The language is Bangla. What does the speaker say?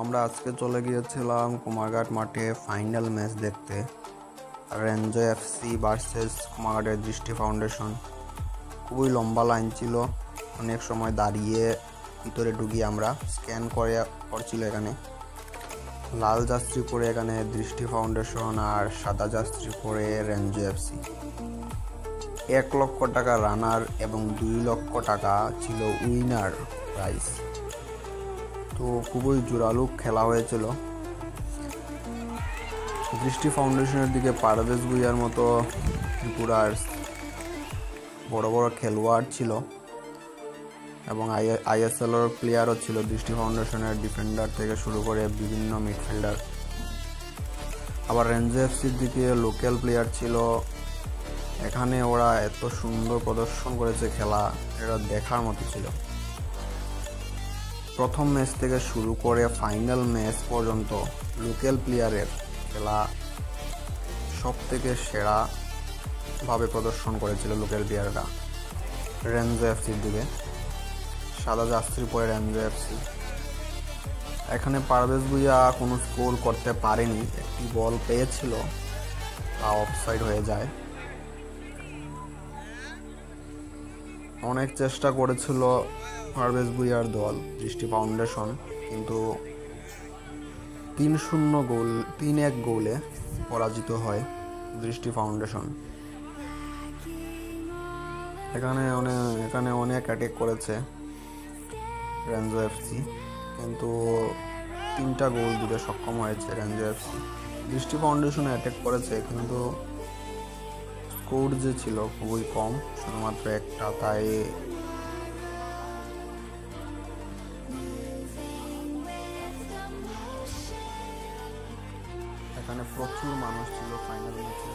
আমরা আজকে চলে গিয়েছিলাম কুমারঘাট মাঠে ফাইনাল ম্যাচ দেখতে। রেঞ্জো এফসি ভার্সেস কুমারঘাটের দৃষ্টি ফাউন্ডেশন। খুবই লম্বা লাইন ছিল, অনেক সময় দাঁড়িয়ে ভিতরে ঢুকি আমরা। স্ক্যান করছিল এখানে। লাল জার্সি পরে এখানে দৃষ্টি ফাউন্ডেশন আর সাদা জার্সি পরে রেঞ্জো এফসি। 1 লক্ষ টাকা রানার এবং 2 লক্ষ টাকা ছিল উইনার প্রাইজ। তো খুবই জোরালো খেলা হয়েছিল। দৃষ্টি ফাউন্ডেশনের দিকে পারভেজ ভুঁইয়ার মতো ত্রিপুরার বড় বড় খেলোয়াড় ছিল এবং আইএসএলের প্লেয়ারও ছিল। দৃষ্টি ফাউন্ডেশনের ডিফেন্ডার থেকে শুরু করে বিভিন্ন মিডফিল্ডার। আবার রেঞ্জো এফসির দিকে লোকাল প্লেয়ার ছিল। এখানে ওরা এত সুন্দর প্রদর্শন করেছে, খেলা এটা দেখার মতো ছিল। প্রথম ম্যাচ থেকে শুরু করে ফাইনাল ম্যাচ পর্যন্ত লোকাল প্লেয়ারের খেলা সব থেকে সেরাভাবে প্রদর্শন করেছিল লোকাল প্লেয়াররা। রেঞ্জো এফসির দিকে সাদা জার্সি পরে রেঞ্জো এফসি। এখানে পারভেজ ভুঁইয়া কোনো স্কোর করতে পারেনি, একটি বল পেয়েছিল, তা অফসাইড হয়ে যায়। অনেক চেষ্টা করেছিল পারভেজ ভুঁইয়ার দল দৃষ্টি ফাউন্ডেশন, কিন্তু 3-1 গোলে পরাজিত হয় দৃষ্টি ফাউন্ডেশন। এখানে অনেক অ্যাটাক করেছে রেঞ্জো এফসি, কিন্তু 3টা গোল দিতে সক্ষম হয়েছে রেঞ্জো এফসি। দৃষ্টি ফাউন্ডেশন অ্যাটাক করেছে, কিন্তু স্কোর যে ছিল খুবই কম, শুধুমাত্র একটা। তাই এখানে প্রচুর মানুষ ছিল ফাইনাল ম্যাচে।